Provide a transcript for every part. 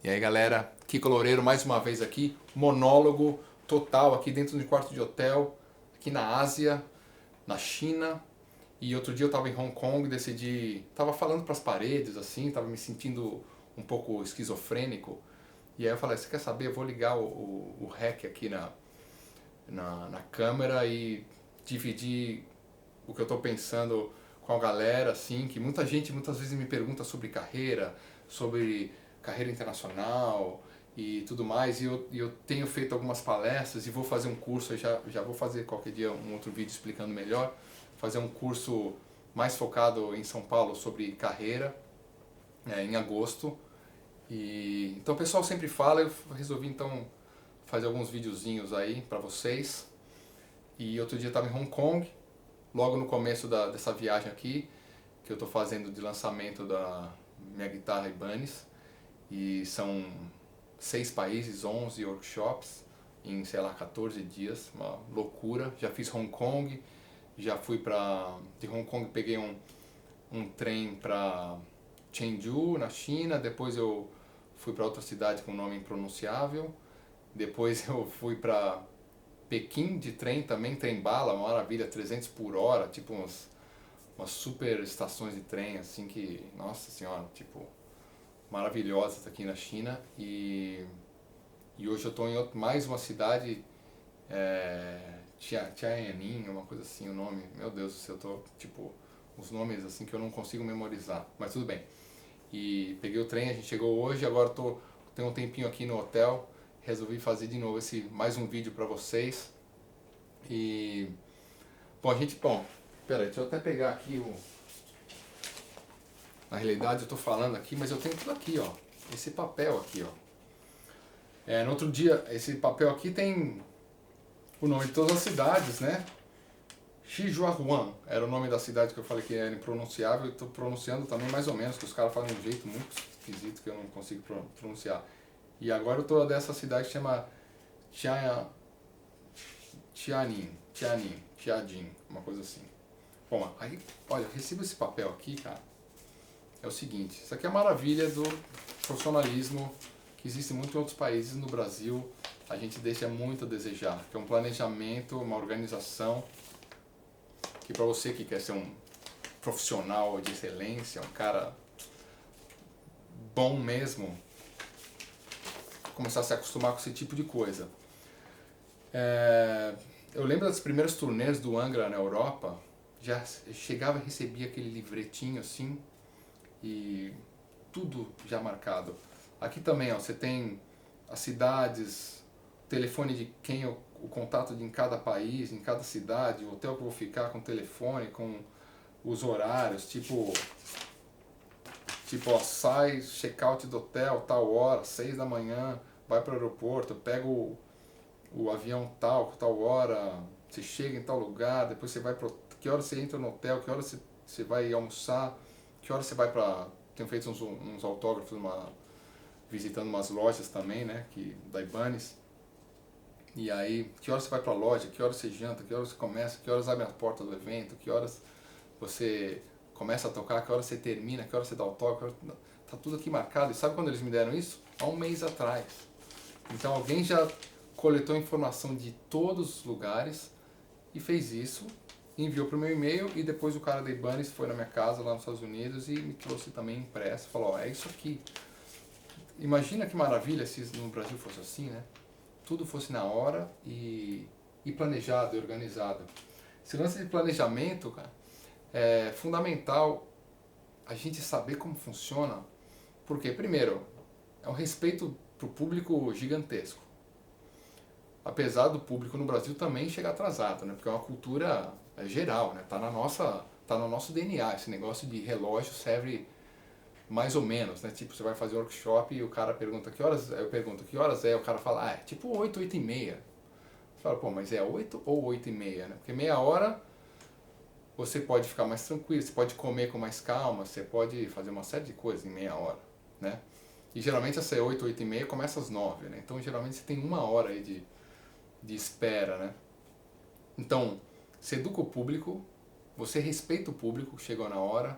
E aí galera, Kiko Loureiro mais uma vez aqui, monólogo total aqui dentro de um quarto de hotel, aqui na Ásia, na China. E outro dia eu tava em Hong Kong, decidi, tava falando pras paredes assim, tava me sentindo um pouco esquizofrênico. E aí eu falei, você quer saber, eu vou ligar o REC aqui na câmera e dividir o que eu tô pensando com a galera, assim, que muita gente muitas vezes me pergunta sobre carreira internacional e tudo mais, e eu tenho feito algumas palestras e vou fazer um curso, já vou fazer qualquer dia um outro vídeo explicando melhor, fazer um curso mais focado em São Paulo sobre carreira, em agosto. E então o pessoal sempre fala, eu resolvi então fazer alguns videozinhos aí pra vocês. E outro dia eu estava em Hong Kong, logo no começo dessa viagem aqui, que eu estou fazendo de lançamento da minha guitarra Ibanez. E são 6 países, 11 workshops em, sei lá, 14 dias, uma loucura. Já fiz Hong Kong, já fui para... De Hong Kong peguei um trem para Chengdu, na China, depois eu fui para outra cidade com um nome impronunciável, depois eu fui para Pequim de trem também, trem bala, uma maravilha, 300 por hora, tipo umas super estações de trem, assim que, nossa senhora, tipo, maravilhosas aqui na China. E hoje eu estou em mais uma cidade, Tianjin, uma coisa assim o nome, meu Deus do céu, eu tô, tipo, os nomes assim que eu não consigo memorizar, mas tudo bem. E peguei o trem, a gente chegou hoje, agora tenho um tempinho aqui no hotel, resolvi fazer de novo mais um vídeo para vocês. E bom, pera aí, deixa eu até pegar aqui na realidade eu tô falando aqui, mas eu tenho tudo aqui, ó. Esse papel aqui, ó. No outro dia, esse papel aqui tem o nome de todas as cidades, né? Shijuahuan era o nome da cidade que eu falei que era impronunciável, eu tô pronunciando também mais ou menos, que os caras falam de um jeito muito esquisito que eu não consigo pronunciar. E agora eu tô dessa cidade que chama Tianjin, uma coisa assim. Bom, aí, olha, eu recebo esse papel aqui, cara. É o seguinte, isso aqui é a maravilha do profissionalismo que existe muito em outros países. No Brasil a gente deixa muito a desejar, que é um planejamento, uma organização, que para você que quer ser um profissional de excelência, um cara bom mesmo, começar a se acostumar com esse tipo de coisa. Eu lembro das primeiras turnês do Angra na Europa, já chegava e recebia aquele livretinho assim, e tudo já marcado. Aqui também, ó, você tem as cidades, o telefone de quem o contato de em cada país, em cada cidade, o hotel que eu vou ficar com o telefone, com os horários, tipo ó, sai, check-out do hotel, tal hora, 6 da manhã, vai para o aeroporto, pega o avião tal hora, você chega em tal lugar, depois você vai pro, que hora você entra no hotel, que hora você vai almoçar, que hora você vai para, tenho feito uns autógrafos, visitando umas lojas também, né, da Ibanez. E aí, que horas você vai pra loja, que horas você janta, que horas você começa, que horas abre a porta do evento, que horas você começa a tocar, que horas você termina, que horas você dá o toque, tá tudo aqui marcado. E sabe quando eles me deram isso? Há um mês atrás. Então alguém já coletou informação de todos os lugares e fez isso, enviou pro meu e-mail, e depois o cara da Ibanez foi na minha casa lá nos Estados Unidos e me trouxe também impresso, falou, ó, é isso aqui. Imagina que maravilha se no Brasil fosse assim, né? Tudo fosse na hora e planejado e organizado. Esse lance de planejamento, cara, é fundamental a gente saber como funciona, porque, primeiro, é um respeito pro público gigantesco. Apesar do público no Brasil também chegar atrasado, né? Porque é uma cultura geral, né? Tá no nosso DNA. Esse negócio de relógio serve mais ou menos, né? Tipo, você vai fazer um workshop e o cara pergunta que horas, eu pergunto que horas é, o cara fala, é tipo 8, 8 e meia. Você fala, pô, mas é 8 ou 8 e meia, né? Porque meia hora você pode ficar mais tranquilo, você pode comer com mais calma, você pode fazer uma série de coisas em meia hora, né? E geralmente essa 8, 8 e meia começa às 9, né? Então geralmente você tem uma hora aí de espera, né? Então, você educa o público, você respeita o público que chegou na hora.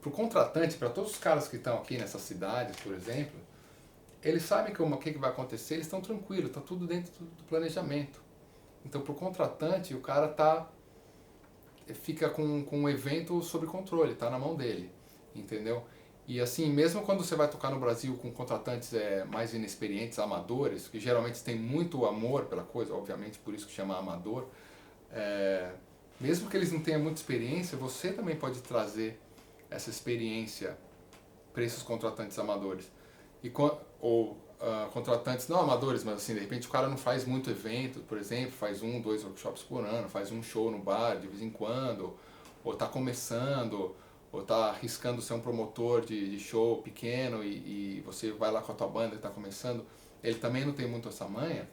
Para o contratante, para todos os caras que estão aqui nessa cidade, por exemplo, eles sabem o que vai acontecer, eles estão tranquilos, está tudo dentro do planejamento. Então, para o contratante, o cara fica com o evento sob controle, está na mão dele, entendeu? E assim, mesmo quando você vai tocar no Brasil com contratantes mais inexperientes, amadores, que geralmente têm muito amor pela coisa, obviamente por isso que chama amador, mesmo que eles não tenham muita experiência, você também pode trazer essa experiência para esses contratantes amadores. Ou contratantes não amadores, mas assim, de repente o cara não faz muito evento, por exemplo, faz 1, 2 workshops por ano, faz um show no bar de vez em quando, ou está começando, ou está arriscando ser um promotor de show pequeno e você vai lá com a tua banda e está começando, ele também não tem muito essa manha.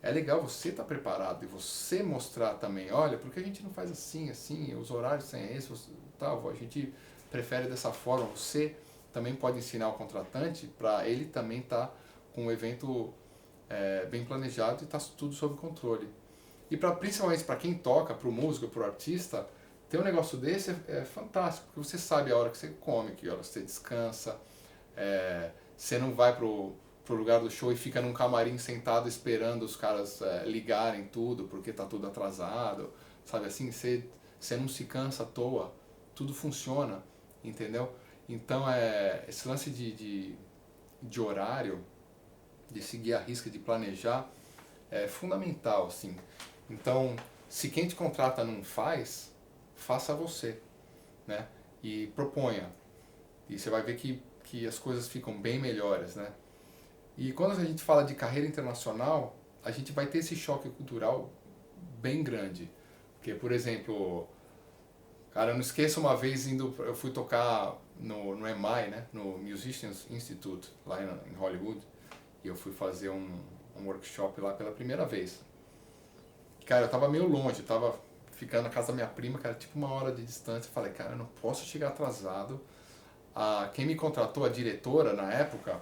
É legal você estar preparado e você mostrar também, olha, por que a gente não faz assim, os horários são esses, tal, a gente prefere dessa forma. Você também pode ensinar o contratante para ele também estar com o evento bem planejado e estar tudo sob controle. E principalmente para quem toca, para o músico, para o artista, ter um negócio desse é fantástico, porque você sabe a hora que você come, que hora que você descansa, você não vai pro lugar do show e fica num camarim sentado esperando os caras ligarem tudo, porque tá tudo atrasado, sabe assim, você não se cansa à toa, tudo funciona, entendeu? Então esse lance de horário, de seguir a risca, de planejar, é fundamental, assim. Então, se quem te contrata não faz, faça você, né? E proponha. E você vai ver que as coisas ficam bem melhores, né? E quando a gente fala de carreira internacional, a gente vai ter esse choque cultural bem grande. Porque, por exemplo, cara, eu não esqueço uma vez eu fui tocar no MI, né? No Musicians Institute, lá em Hollywood. E eu fui fazer um workshop lá pela primeira vez. Cara, eu tava meio longe, eu tava ficando na casa da minha prima, cara, tipo 1 hora de distância. Eu falei, cara, eu não posso chegar atrasado. Quem me contratou, a diretora na época,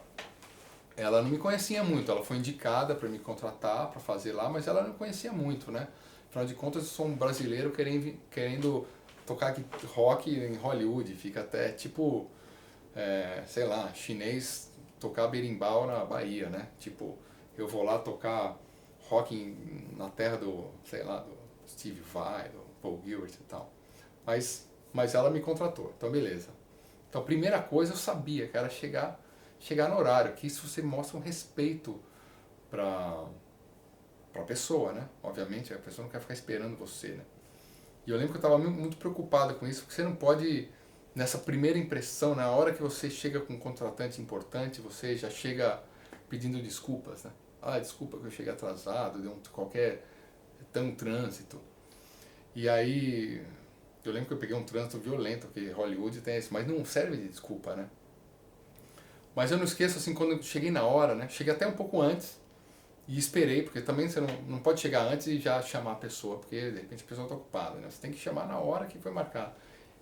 ela não me conhecia muito. Ela foi indicada para me contratar, para fazer lá, mas ela não conhecia muito, né? Afinal de contas, eu sou um brasileiro querendo tocar rock em Hollywood. Fica até tipo, sei lá, chinês tocar berimbau na Bahia, né? Tipo, eu vou lá tocar rock na terra do, sei lá, do Steve Vai, do Paul Gilbert e tal. Mas ela me contratou, então beleza. Então a primeira coisa eu sabia que era chegar no horário, que isso você mostra um respeito para a pessoa, né? Obviamente a pessoa não quer ficar esperando você, né? E eu lembro que eu estava muito preocupado com isso, porque você não pode, nessa primeira impressão, na hora que você chega com um contratante importante, você já chega pedindo desculpas, né? Desculpa que eu cheguei atrasado, deu um trânsito. E aí, eu lembro que eu peguei um trânsito violento, porque Hollywood tem isso, mas não serve de desculpa, né? Mas eu não esqueço, assim, quando eu cheguei na hora, né? Cheguei até um pouco antes e esperei, porque também você não pode chegar antes e já chamar a pessoa, porque de repente a pessoa está ocupada, né? Você tem que chamar na hora que foi marcado.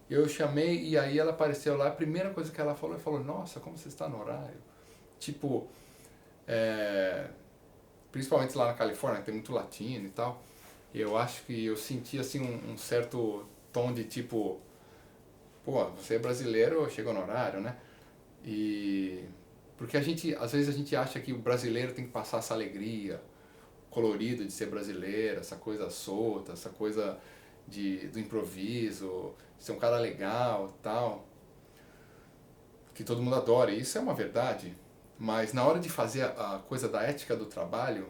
Eu chamei e aí ela apareceu lá, a primeira coisa que ela falou, nossa, como você está no horário? Tipo, principalmente lá na Califórnia, que tem muito latino e tal, eu acho que eu senti, assim, um certo tom de tipo, pô, você é brasileiro, chegou no horário, né? E porque às vezes a gente acha que o brasileiro tem que passar essa alegria colorida de ser brasileiro, essa coisa solta, essa coisa do improviso, ser um cara legal, tal, que todo mundo adora. E isso é uma verdade, mas na hora de fazer a coisa da ética do trabalho,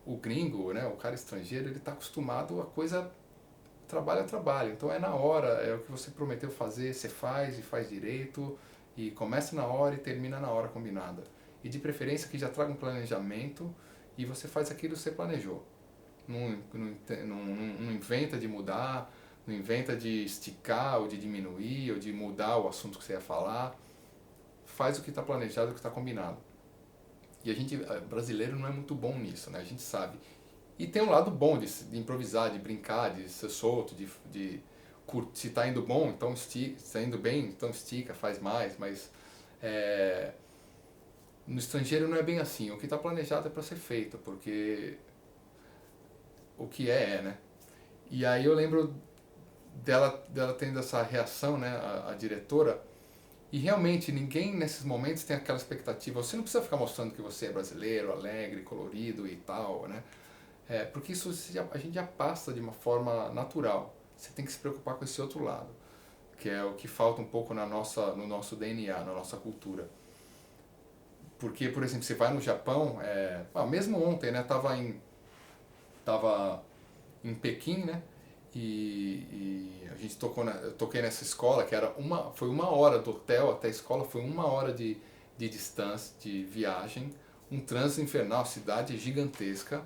o gringo, né, o cara estrangeiro, ele está acostumado a coisa trabalho é trabalho. Então é na hora, é o que você prometeu fazer, você faz e faz direito. E começa na hora e termina na hora combinada. E de preferência que já traga um planejamento e você faz aquilo que você planejou. Não inventa de mudar, não inventa de esticar ou de diminuir ou de mudar o assunto que você ia falar. Faz o que está planejado, o que está combinado. E a gente, brasileiro, não é muito bom nisso, né? A gente sabe. E tem um lado bom de improvisar, de brincar, de ser solto, se está indo bom, então estica, se está indo bem, então estica, faz mais, mas no estrangeiro não é bem assim. O que está planejado é para ser feito, porque o que né? E aí eu lembro dela tendo essa reação, né, a diretora, E realmente ninguém nesses momentos tem aquela expectativa. Você não precisa ficar mostrando que você é brasileiro, alegre, colorido e tal, né? Porque isso a gente já passa de uma forma natural. Você tem que se preocupar com esse outro lado, que é o que falta um pouco no nosso DNA, na nossa cultura. Porque, por exemplo, você vai no Japão, mesmo ontem, né? Tava em Pequim, né? E a gente eu toquei nessa escola que foi 1 hora do hotel até a escola, foi 1 hora de distância, de viagem, um trânsito infernal, cidade gigantesca.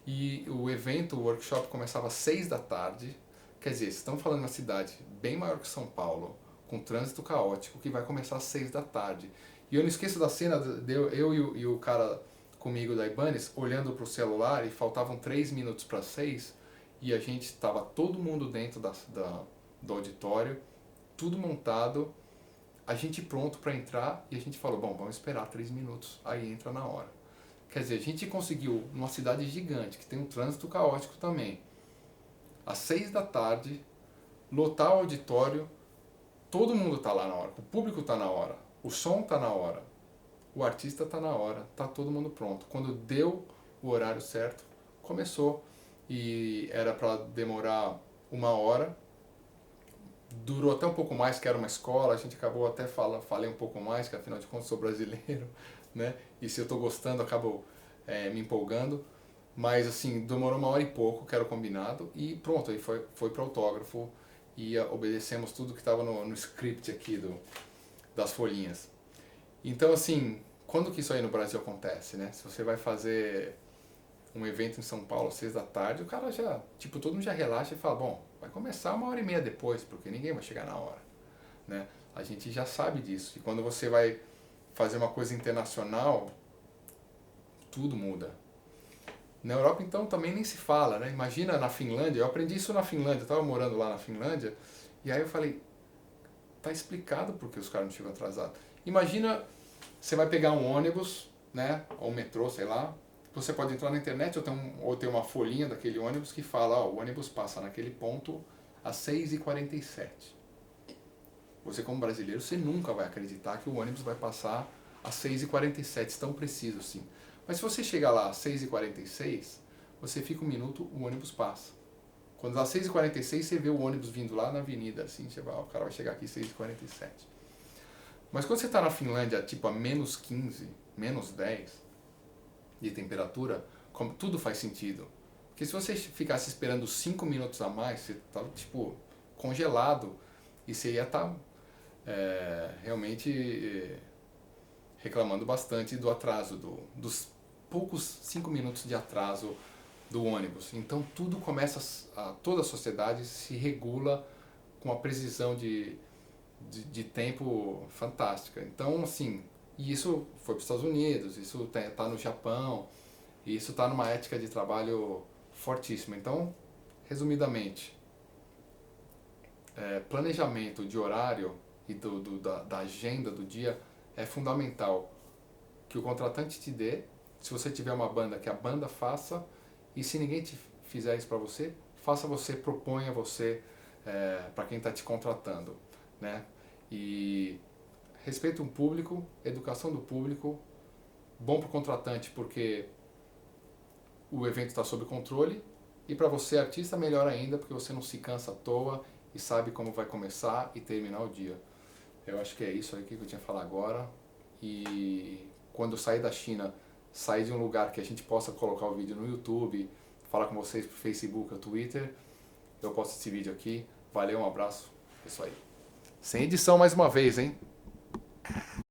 E o evento, o workshop começava às 6 da tarde. Quer dizer, estamos falando de uma cidade bem maior que São Paulo, com trânsito caótico, que vai começar às 6 da tarde. E eu não esqueço da cena, eu e o cara comigo da Ibanez, olhando para o celular, e faltavam 3 minutos para 6, e a gente estava todo mundo dentro do auditório, tudo montado, a gente pronto para entrar, e a gente falou, bom, vamos esperar 3 minutos, aí entra na hora. Quer dizer, a gente conseguiu, numa cidade gigante, que tem um trânsito caótico também, às 6 da tarde, lotar o auditório, todo mundo está lá na hora, o público está na hora, o som está na hora, o artista está na hora, está todo mundo pronto. Quando deu o horário certo, começou. E era para demorar 1 hora, durou até um pouco mais, que era uma escola, a gente acabou até falei um pouco mais, que afinal de contas sou brasileiro, né? E se eu estou gostando, acabo me empolgando. Mas assim, demorou 1 hora e pouco, que era o combinado, e pronto, aí foi para autógrafo e obedecemos tudo que estava no script aqui das folhinhas. Então assim, quando que isso aí no Brasil acontece, né? Se você vai fazer um evento em São Paulo às 6 da tarde, o cara já, tipo, todo mundo já relaxa e fala, bom, vai começar 1 hora e meia depois, porque ninguém vai chegar na hora, né? A gente já sabe disso. E quando você vai fazer uma coisa internacional, tudo muda. Na Europa, então, também nem se fala, né? Imagina na Finlândia, eu aprendi isso na Finlândia, eu estava morando lá na Finlândia, e aí eu falei, tá explicado porque os caras não chegam atrasados. Imagina, você vai pegar um ônibus, né, ou um metrô, sei lá, você pode entrar na internet ou ter uma folhinha daquele ônibus que fala, o ônibus passa naquele ponto às 6h47. Você como brasileiro, você nunca vai acreditar que o ônibus vai passar às 6h47, tão preciso assim. Mas se você chegar lá às 6h46, você fica 1 minuto, o ônibus passa. Quando dá 6h46, você vê o ônibus vindo lá na avenida, assim, você vai, o cara vai chegar aqui às 6h47. Mas quando você está na Finlândia, tipo a -15, -10 de temperatura, tudo faz sentido. Porque se você ficasse esperando 5 minutos a mais, você estava tipo congelado e você ia estar realmente reclamando bastante do atraso, dos poucos 5 minutos de atraso do ônibus. Então tudo começa, toda a sociedade se regula com uma precisão de tempo fantástica. Então, assim, e isso foi para os Estados Unidos, isso está no Japão, e isso está numa ética de trabalho fortíssima. Então, resumidamente, planejamento de horário e da agenda do dia é fundamental que o contratante te dê. Se você tiver uma banda, que a banda faça, e se ninguém te fizer isso para você, faça você, proponha você para quem está te contratando, né? E respeito o público, educação do público, bom para o contratante porque o evento está sob controle, e para você artista melhor ainda porque você não se cansa à toa e sabe como vai começar e terminar o dia. Eu acho que é isso aí que eu tinha que falar agora. E quando eu sair da China, sair de um lugar que a gente possa colocar o vídeo no YouTube, falar com vocês pro Facebook ou Twitter, eu posto esse vídeo aqui. Valeu, um abraço, é isso aí. Sem edição mais uma vez, hein?